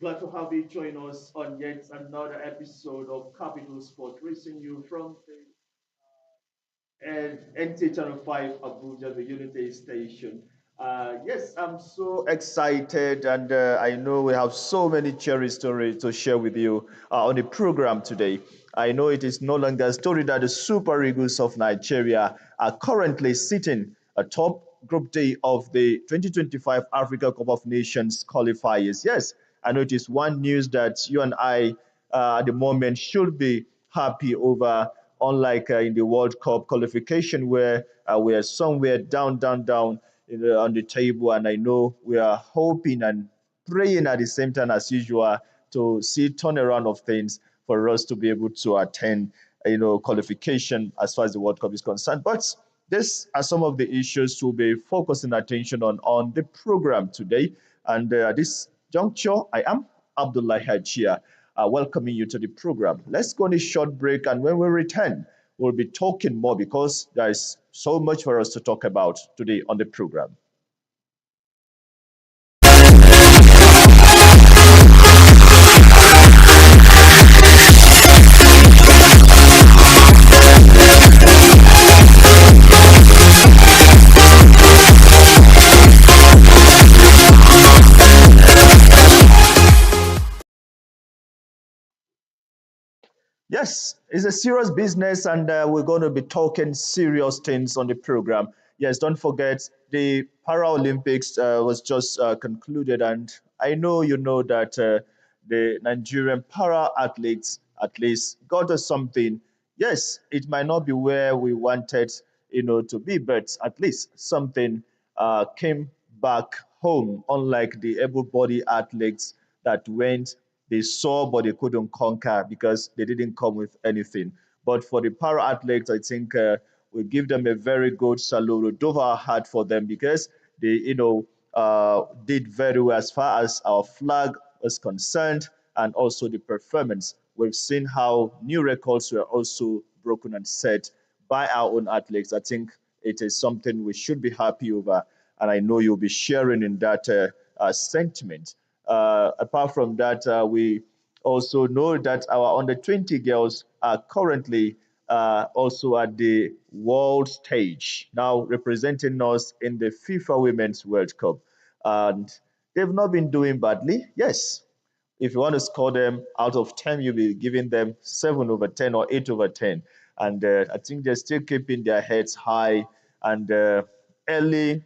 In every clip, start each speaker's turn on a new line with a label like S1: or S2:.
S1: Glad to have you join us on yet another episode of Capital Sport, reaching you from the NT Channel 5 Abuja, the Unity Station. Yes, I'm so excited, and I know we have so many cherry stories to share with you on the program today. I know it is no longer a story that the Super Eagles of Nigeria are currently sitting atop Group D of the 2025 Africa Cup of Nations qualifiers. Yes, I know it is one news that you and I at the moment should be happy over, unlike in the World Cup qualification where we are somewhere down on the table. And I know we are hoping and praying at the same time as usual to see turnaround of things for us to be able to attend, qualification as far as the World Cup is concerned. But these are some of the issues we'll be focusing attention on the program today. And at this juncture, I am Abdullah Hajia, welcoming you to the program. Let's go on a short break, and when we return, we'll be talking more because there is so much for us to talk about today on the program. Yes, it's a serious business, and we're going to be talking serious things on the program. Yes, don't forget the Paralympics was just concluded, and I know you know that the Nigerian para athletes at least got us something. Yes, it might not be where we wanted, to be, but at least something came back home, unlike the able-bodied athletes that went, they saw but they couldn't conquer because they didn't come with anything. But for the para athletes, I think we give them a very good salute. We do our heart for them because they, did very well as far as our flag is concerned, and also the performance. We've seen how new records were also broken and set by our own athletes. I think it is something we should be happy over, and I know you'll be sharing in that sentiment. Apart from that, we also know that our under 20 girls are currently also at the world stage, now representing us in the FIFA Women's World Cup. And they've not been doing badly. Yes, if you want to score them out of 10, you'll be giving them 7 over 10 or 8 over 10. And I think they're still keeping their heads high. And early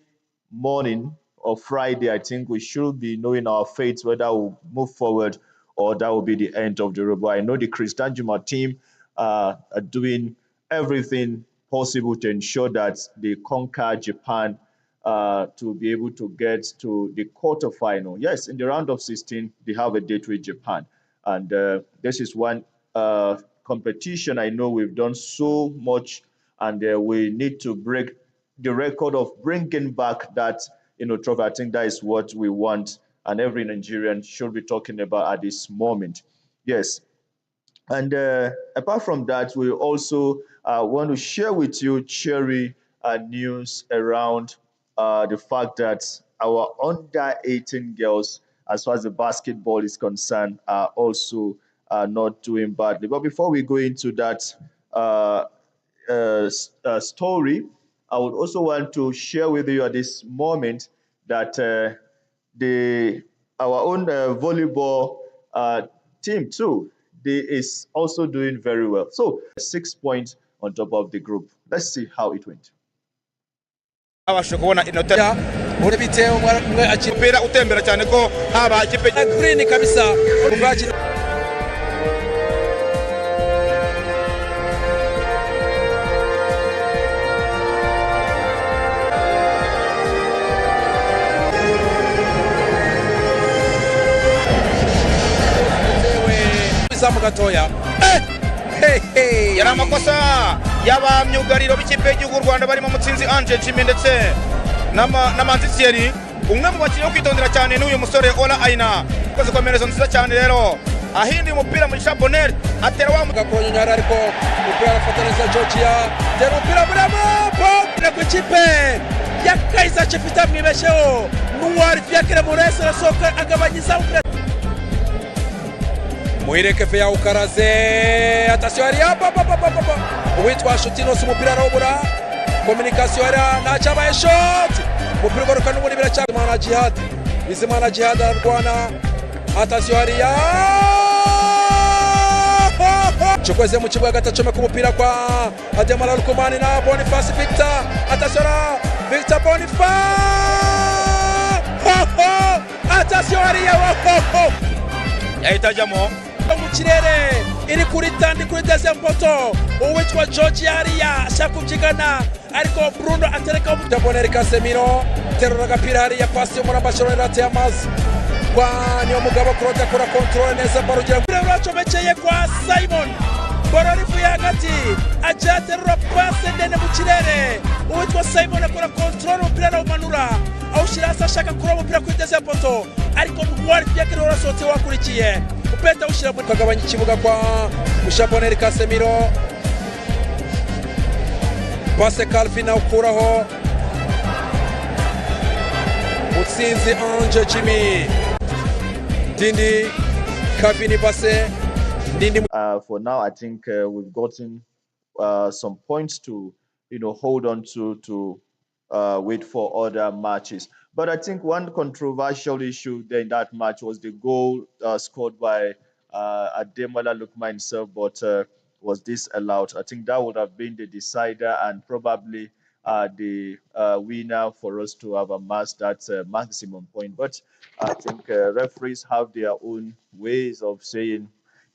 S1: morning or Friday, I think we should be knowing our fate, whether we'll move forward or that will be the end of the road. But I know the Chris Danjuma team are doing everything possible to ensure that they conquer Japan to be able to get to the quarterfinal. Yes, in the round of 16, they have a date with Japan. And this is one competition I know we've done so much, and we need to break the record of bringing back that trophy. I think that is what we want, and every Nigerian should be talking about at this moment. Yes. And apart from that, we also want to share with you cherry news around the fact that our under 18 girls, as far as the basketball is concerned, are also not doing badly. But before we go into that story, I would also want to share with you at this moment that our own volleyball team too, they is also doing very well. So 6 points on top of the group. Let's see how it went.
S2: abasha kubona inota muri biteo mwe akipira utembera cyane ko haba ikipe green kabisa kuvaji zamu gatoya yari amakosa y'abamyugariro b'ikipe y'igihugu Rwanda barimo Mutsinzi Ange Jimmy ndetse na Manzitieri, umwe mu bakiriye kwitondera cyane n'uyu musore Ola Aina koze komerezo nziza cyane rero ahindi umupira mu Chabonel atera wa mugakonye nyara ariko umupira arafataneza Georgia tera umupira muramo pompe ku kipe ya Kaizer Chiefs mwibesheho n'uwari Fiakre Morese rasoka agabanyiza umupira
S3: muhireke fe yaukaraze atasiyo ari uwitwa Shutino si umupira arabura komunikasiyo ari ntacabaye shoti umupira ugaruka n'ubundi biracyagumana Jihad Bizimana Jihad ararwana atasiyo hariya Chukweze mu kibuga gatacomeka umupira kwa Ademola Lukumani na Boniface Victor atasiyo Victor Boniface atasiyo hariya
S2: yahitajamo
S3: mu kirere iri kuri tandi kuri deuxième poto uwitwa George hariya ashaka kubyigana ariko Bruno atereka umutambonera Casemiro terura agapira hariya pasi yo muri Barcelona irateye amazi kwa niyo mugabo Claude akora control neza barugira kuri uracomekeye kwa Simon Bororifu hagati aja terura pasi ndende mu kirere uwitwa Simon akora control umupira awumanura awushyira hasi ashaka kuraba umupira kuri deuxième poto ariko Mwari Fiakre urasohotse wakurikiye upeta ushyira muri kagabanya ikibuga kwa Mushabonera Casemiro pase Calvin ukuraho Mutsinzi Ange Jimmy Dindi Calvin pase Dindi.
S1: For now, I think we've gotten some points to hold on to wait for other matches. But I think one controversial issue there in that match was the goal scored by Ademola Lookman himself, but was disallowed. I think that would have been the decider and probably the winner for us to have amassed that maximum point. But I think referees have their own ways of saying,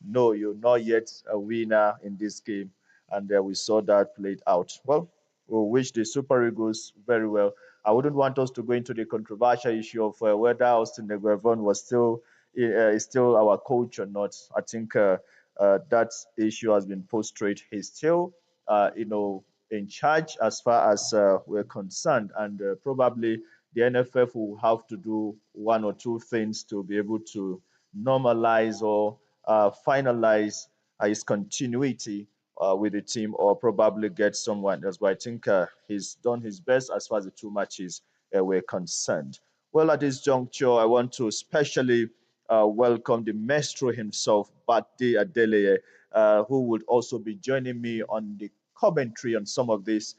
S1: no, you're not yet a winner in this game. And we saw that played out. Well, we wish the Super Eagles very well. I wouldn't want us to go into the controversial issue of whether Austin Neguevon was still is still our coach or not. I think that issue has been posed straight. He's still, in charge as far as we're concerned, and probably the NFF will have to do one or two things to be able to normalize or finalize his continuity with the team, or probably get someone else. But I think he's done his best as far as the two matches were concerned. Well, at this juncture, I want to especially welcome the maestro himself, Bate Adeleye, who would also be joining me on the commentary on some of these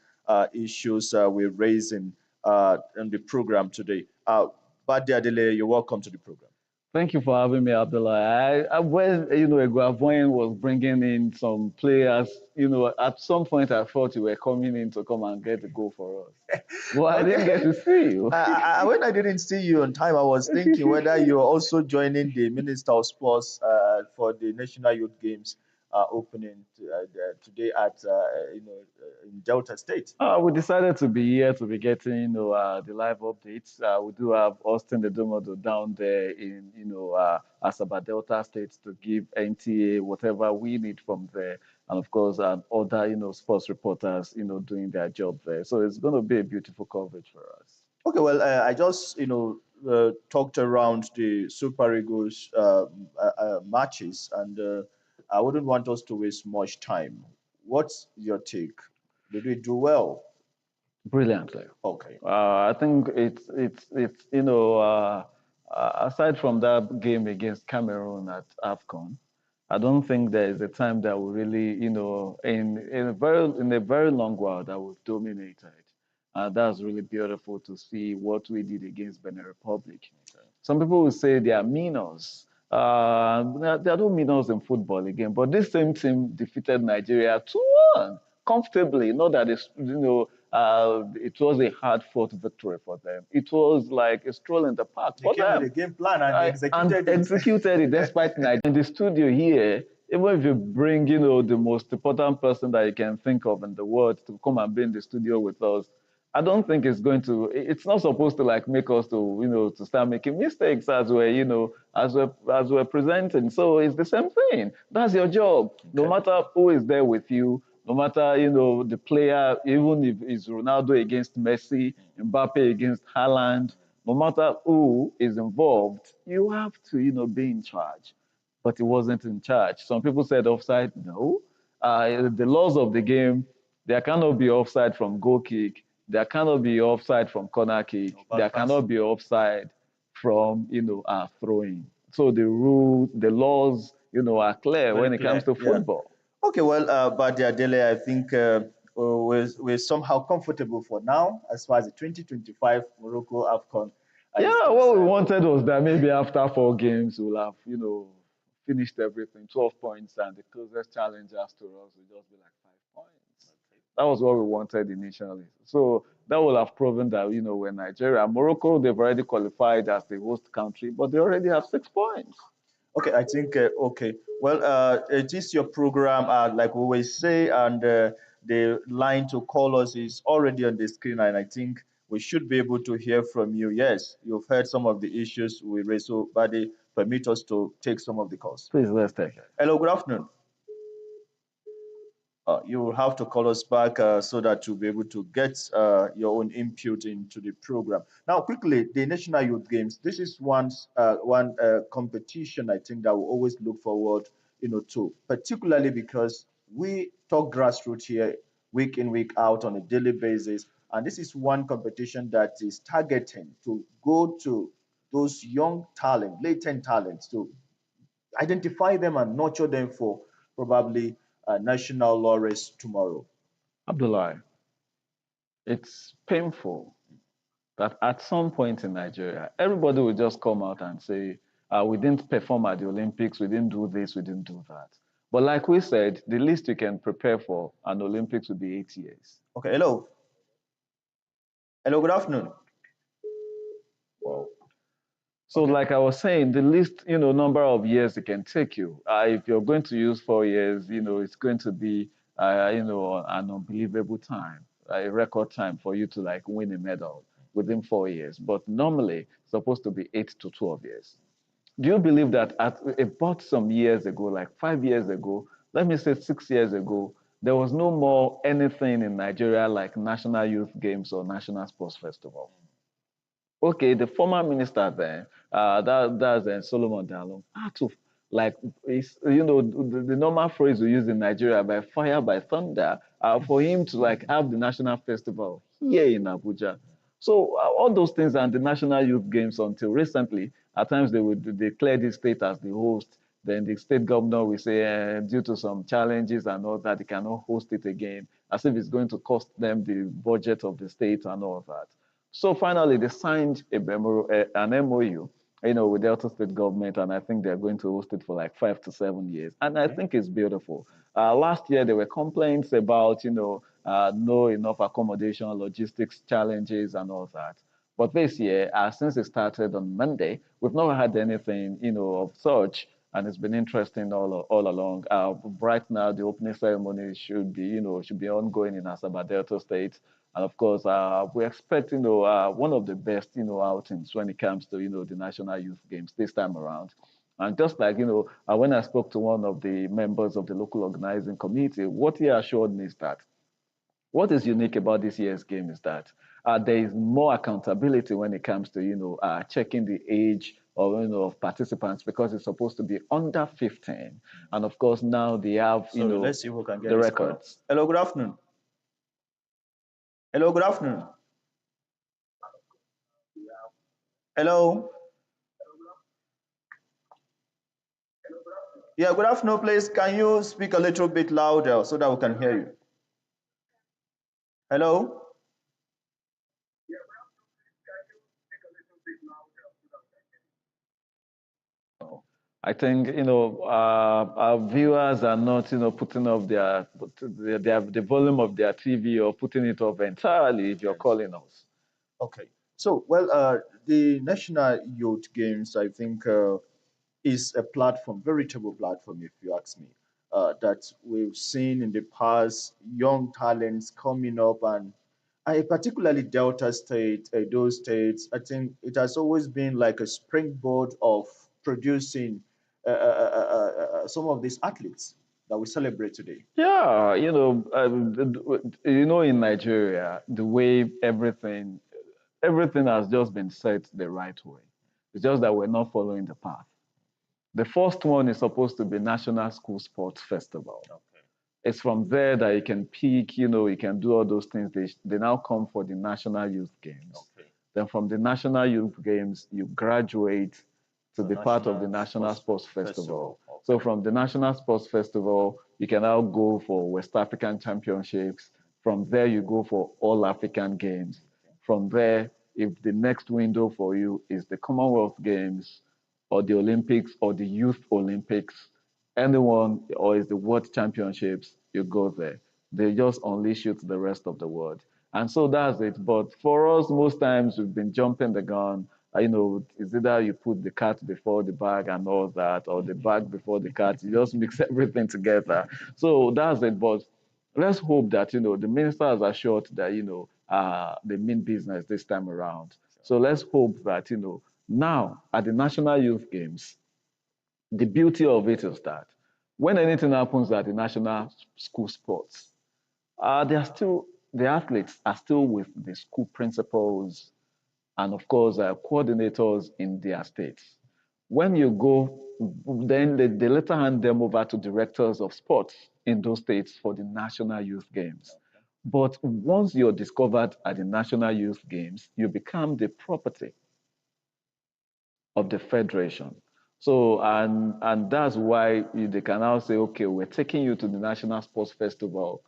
S1: issues we're raising in the program today. Bate Adeleye, you're welcome to the program.
S4: Thank you for having me, Abdullah. When Eguavoen was bringing in some players, at some point I thought you were coming in to come and get a goal for us. Well, I didn't get to see you.
S1: When I didn't see you on time, I was thinking whether you're also joining the Minister of Sports for the National Youth Games opening today at in Delta State.
S4: We decided to be here to be getting the live updates. We do have Austin the Domodo down there in Asaba Delta State to give NTA whatever we need from there, and of course other sports reporters doing their job there. So it's going to be a beautiful coverage for us.
S1: Okay, well, I just talked around the Super Eagles matches, and I wouldn't want us to waste much time. What's your take? Did we do well?
S4: Brilliantly.
S1: Okay.
S4: I think it's aside from that game against Cameroon at AFCON, I don't think there is a time that we really, in a very long while that we've dominated. That's really beautiful to see what we did against Benin Republic. Okay. Some people will say they are minors. There are no minors in football again, but this same team defeated Nigeria 2-1 comfortably. Not that it was a hard-fought victory for them. It was like a stroll in the park.
S1: They came with a game plan and
S4: executed it despite Nigeria. In the studio here, even if you bring the most important person that you can think of in the world to come and be in the studio with us, I don't think it's not supposed to make us to start making mistakes as we're presenting. So it's the same thing. That's your job. Okay. No matter who is there with you, no matter, the player, even if it's Ronaldo against Messi, Mbappe against Haaland, no matter who is involved, you have to, be in charge. But he wasn't in charge. Some people said offside. No. The laws of the game, there cannot be offside from goal kick. There cannot be offside from corner kick. There cannot be offside from, throwing. So the rules, the laws, are clear
S1: Very
S4: when it comes
S1: clear.
S4: to
S1: Yeah.
S4: football.
S1: Okay, well, but Adele, I think we're somehow comfortable for now as far as the 2025 Morocco AFCON is
S4: Yeah, what we
S1: concerned.
S4: wanted was that maybe after 4 games, we'll have, finished everything, 12 points, and the closest challengers to us will just be like 5 points. That was what we wanted initially. So that will have proven that, we're Nigeria. Morocco, they've already qualified as the host country, but they already have 6 points.
S1: Okay, I think, okay. Well, it is your program, like we always say, and the line to call us is already on the screen, and I think we should be able to hear from you. Yes, you've heard some of the issues we raised, so Bade, permit us to take some of the calls.
S4: Please, let's take it.
S1: Hello, good afternoon. You will have to call us back so that you'll be able to get your own input into the program. Now, quickly, the National Youth Games. This is one competition I think that we always look forward, to, particularly because we talk grassroots here week in, week out on a daily basis, and this is one competition that is targeting to go to those young talent, latent talents, to identify them and nurture them for probably national laurels tomorrow.
S4: Abdullah, it's painful that at some point in Nigeria, everybody will just come out and say, we didn't perform at the Olympics, we didn't do this, we didn't do that. But like we said, the least you can prepare for an Olympics would be 8 years.
S1: Okay, hello. Hello, good afternoon.
S4: Wow. So like I was saying, the least, number of years it can take you. If you're going to use 4 years, it's going to be, an unbelievable time, a record time for you to like win a medal within 4 years. But normally it's supposed to be 8 to 12 years. Do you believe that at about some years ago, like 5 years ago, let me say 6 years ago, there was no more anything in Nigeria like National Youth Games or National Sports Festival? Okay, the former minister then, that's Solomon Dalong, had to like, the normal phrase we use in Nigeria, by fire, by thunder, for him to like have the national festival here in Abuja. So all those things and the national youth games until recently, at times they would declare the state as the host. Then the state governor will say, due to some challenges and all that, they cannot host it again, as if it's going to cost them the budget of the state and all that. So finally, they signed an MOU, with the Delta State government, and I think they're going to host it for like 5 to 7 years. And I think it's beautiful. Last year, there were complaints about, no enough accommodation, logistics challenges, and all that. But this year, since it started on Monday, we've not had anything, of such, and it's been interesting all along. Right now, the opening ceremony should be ongoing in Asaba Delta State. And of course, we expect, one of the best, outings when it comes to, the National Youth Games this time around. And just like, when I spoke to one of the members of the local organizing committee, what he assured me is that what is unique about this year's game is that there is more accountability when it comes to, checking the age of participants, because it's supposed to be under 15. And of course, now they have,
S1: Let's see who can get
S4: the
S1: this
S4: records.
S1: call. Hello, good afternoon. Hello, good afternoon. Hello. Yeah, good afternoon, please. Can you speak a little bit louder so that we can hear you? Hello?
S4: I think our viewers are not putting up the volume of their TV or putting it up entirely if you're calling us.
S1: Okay. So, well, the National Youth Games, I think, is a platform, veritable platform, if you ask me, that we've seen in the past young talents coming up, and particularly Delta State, those states. I think it has always been like a springboard of producing some of these athletes that we celebrate today.
S4: Yeah, in Nigeria, the way everything has just been set the right way. It's just that we're not following the path. The first one is supposed to be National School Sports Festival.
S1: Okay.
S4: It's from there that you can peak, you can do all those things. They now come for the National Youth Games.
S1: Okay.
S4: Then from the National Youth Games, you graduate to be part of the National Sports Festival. So from the National Sports Festival, you can now go for West African Championships. From there, you go for All African Games. From there, if the next window for you is the Commonwealth Games or the Olympics or the Youth Olympics, anyone, or is the World Championships, you go there. They just unleash you to the rest of the world. And so that's it. But for us, most times we've been jumping the gun. It's either you put the cat before the bag and all that, or the bag before the cat. You just mix everything together. So that's it. But let's hope that, the minister has assured that, they mean business this time around. So let's hope that, now at the National Youth Games, the beauty of it is that when anything happens at the national school sports, the athletes are still with the school principals and of course coordinators in their states. When you go, then they later hand them over to directors of sports in those states for the National Youth Games. But once you're discovered at the National Youth Games, you become the property of the federation. So, and that's why they can now say, okay, we're taking you to the National Sports Festival,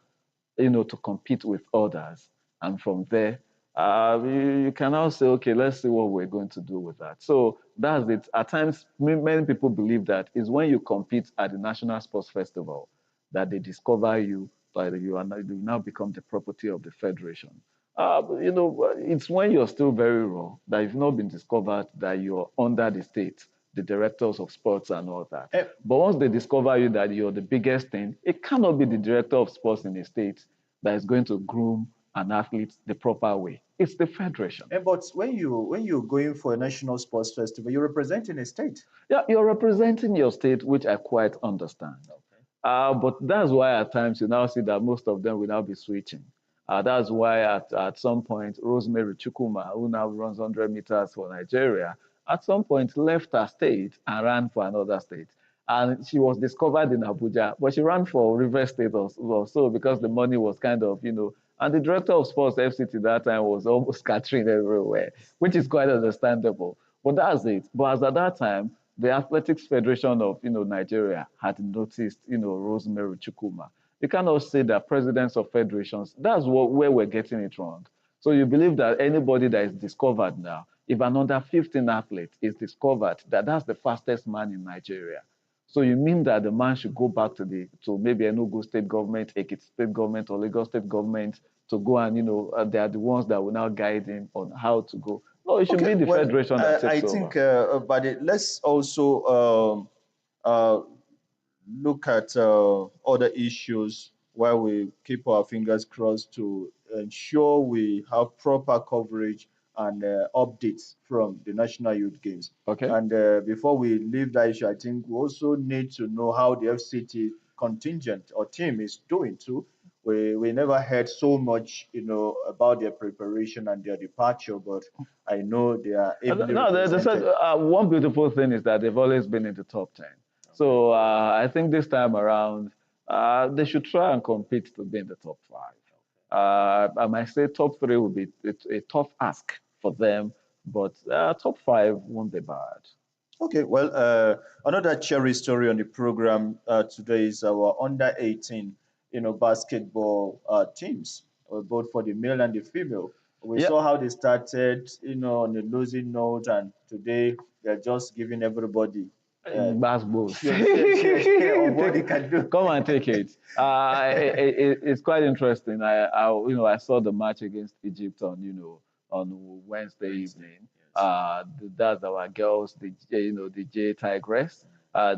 S4: to compete with others. And from there, you can now say, okay, let's see what we're going to do with that. So that's it. At times, many people believe that is when you compete at the National Sports Festival that they discover you, that you now become the property of the federation. It's when you're still very raw that you've not been discovered that you're under the state, the directors of sports and all that. But once they discover you that you're the biggest thing, it cannot be the director of sports in the state that is going to groom an athlete the proper way. It's the federation.
S1: But when you're going for a national sports festival, you're representing a state.
S4: Yeah, you're representing your state, which I quite understand. But that's why at times you now see that most of them will now be switching. That's why at some point, Rosemary Chukuma, who now runs 100 meters for Nigeria, at some point left her state and ran for another state. And she was discovered in Abuja, but she ran for River State also because the money was kind of, and the director of sports FCT that time was almost scattering everywhere, which is quite understandable. But that's it. But as at that time, the Athletics Federation of Nigeria had noticed Rosemary Chukuma. You cannot say that presidents of federations, that's where we're getting it wrong. So you believe that anybody that is discovered now, if an under 15 athlete is discovered, that's the fastest man in Nigeria. So you mean that the man should go back to maybe Enugu state government, Ekiti state government, or Lagos state government to go and, they are the ones that will now guide him on how to go. No, it should be the federation that takes over.
S1: I think, but let's also look at other issues while we keep our fingers crossed to ensure we have proper coverage and updates from the National Youth Games.
S4: Okay.
S1: And before we leave that issue, I think we also need to know how the FCT contingent or team is doing too. We never heard so much, about their preparation and their departure, but I know they are able to.
S4: One beautiful thing is that they've always been in the top 10. So I think this time around, they should try and compete to be in the top 5. I might say top 3 would be a tough ask for them, but top 5 won't be bad.
S1: Okay, well, another cherry story on the program today is our under 18, basketball teams, both for the male and the female. We saw how they started, on a losing note, and today they're just giving everybody
S4: basketball.
S1: What they can do.
S4: Come and take it. It's quite interesting. I saw the match against Egypt on Wednesday evening. That's our girls, the J Tigress.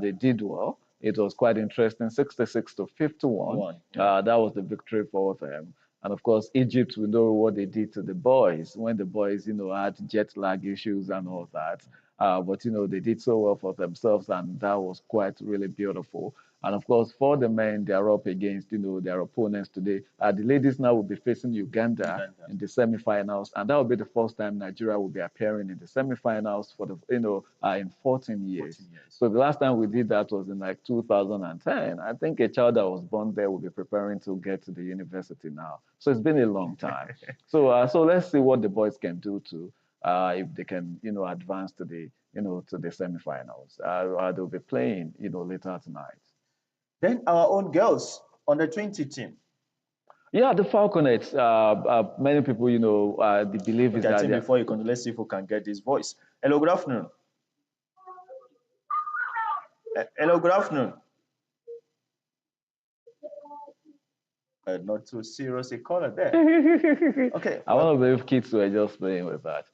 S4: They did well. It was quite interesting, 66 to 51. That was the victory for them. And of course, Egypt, we know what they did to the boys when the boys, had jet lag issues and all that. But they did so well for themselves, and that was quite really beautiful. And of course, for the men, they are up against their opponents today. The ladies now will be facing Uganda in the semifinals, and that will be the first time Nigeria will be appearing in the semifinals for the in 14 years. So the last time we did that was in like 2010. I think a child that was born there will be preparing to get to the university now. So it's been a long time. So let's see what the boys can do too. If they can, advance to the to the semifinals. They'll be playing, later tonight.
S1: Then our own girls on the 20 team.
S4: Yeah, the Falconets. Many people, the belief is
S1: Okay, I
S4: that
S1: think before you can, let's see if we can get this voice. Hello, good afternoon. Hello, good afternoon. Not too serious a caller there. Okay.
S4: I want to believe kids were just playing with that.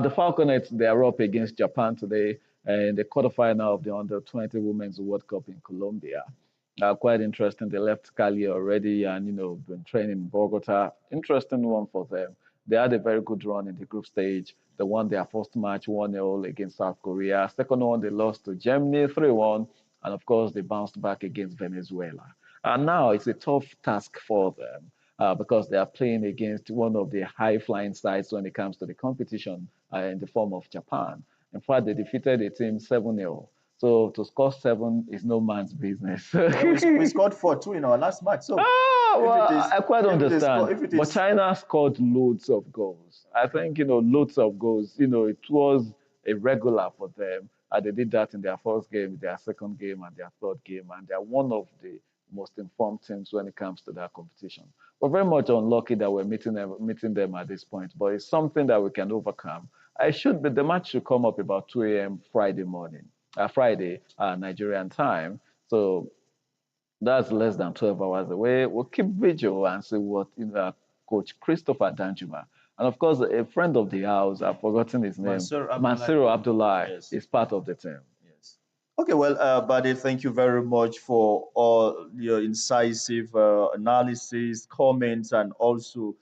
S4: The Falconets, they are up against Japan today in the quarterfinal of the Under-20 Women's World Cup in Colombia. Quite interesting. They left Cali already and, been training in Bogota. Interesting one for them. They had a very good run in the group stage. They won their first match 1-0 against South Korea. Second one, they lost to Germany 3-1. And of course, they bounced back against Venezuela. And now it's a tough task for them because they are playing against one of the high-flying sides when it comes to the competition in the form of Japan. In fact, they defeated a team 7-0. So to score 7 is no man's business.
S1: We scored 4-2 in our last match. So
S4: I quite understand. But China scored loads of goals. I think, loads of goals. It was a regular for them. They did that in their first game, their second game, and their third game. And they're one of the most informed teams when it comes to that competition. We're very much unlucky that we're meeting them at this point, but it's something that we can overcome. The match should come up about 2 a.m. Friday morning, Nigerian time. So that's less than 12 hours away. We'll keep vigil and see what Coach Christopher Danjuma, and of course a friend of the house, I've forgotten his name, Mansour Abdullah, yes, is part of the team.
S1: Yes. Okay, well, Buddy, thank you very much for all your incisive analysis, comments, and also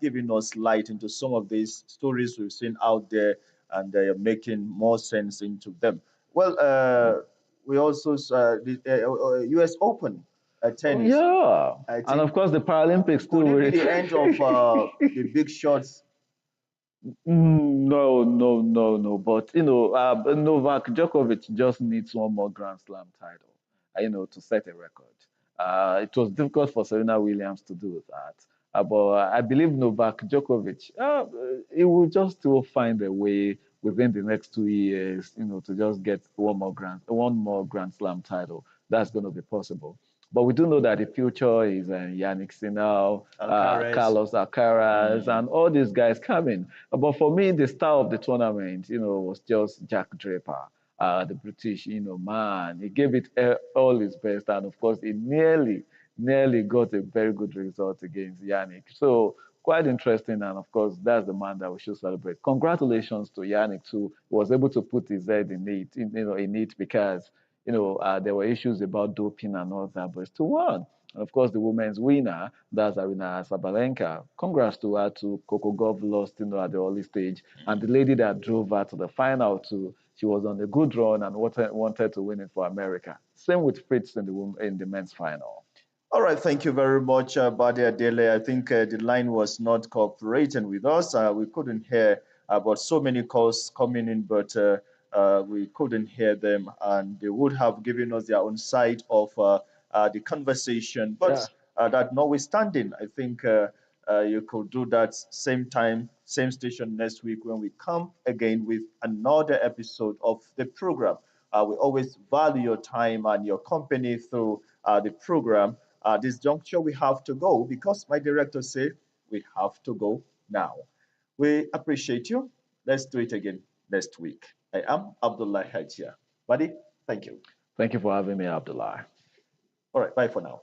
S1: giving us light into some of these stories we've seen out there, and they are making more sense into them. Well, we also the U.S. Open tennis.
S4: Yeah, and of course the Paralympics too.
S1: Could it be the end of the big shots?
S4: No. But Novak Djokovic just needs one more Grand Slam title, to set a record. It was difficult for Serena Williams to do that. But I believe Novak Djokovic, he will just still find a way within the next 2 years, to just get one more Grand Slam title. That's going to be possible. But we do know that the future is Yannick Sinner, Carlos Alcaraz, and all these guys coming. But for me, the star of the tournament, was just Jack Draper, the British, man. He gave it all his best, and of course, he nearly got a very good result against Yannick. So quite interesting, and of course, that's the man that we should celebrate. Congratulations to Yannick, who was able to put his head in it because there were issues about doping and all that, but still won. And of course, the women's winner, that's Arina Sabalenka. Congrats to her too. Coco Gauff lost, at the early stage. And the lady that drove her to the final too, she was on a good run and wanted to win it for America. Same with Fritz in the men's final.
S1: All right, thank you very much, Badi Adele. I think the line was not cooperating with us. We couldn't hear about so many calls coming in, but we couldn't hear them, and they would have given us their own side of the conversation. But that notwithstanding, I think you could do that same time, same station next week when we come again with another episode of the program. We always value your time and your company through the program. This juncture, we have to go because my director said we have to go now. We appreciate you. Let's do it again next week. I am Abdullah Hajia. Buddy, thank you.
S4: Thank you for having me, Abdullah.
S1: All right, bye for now.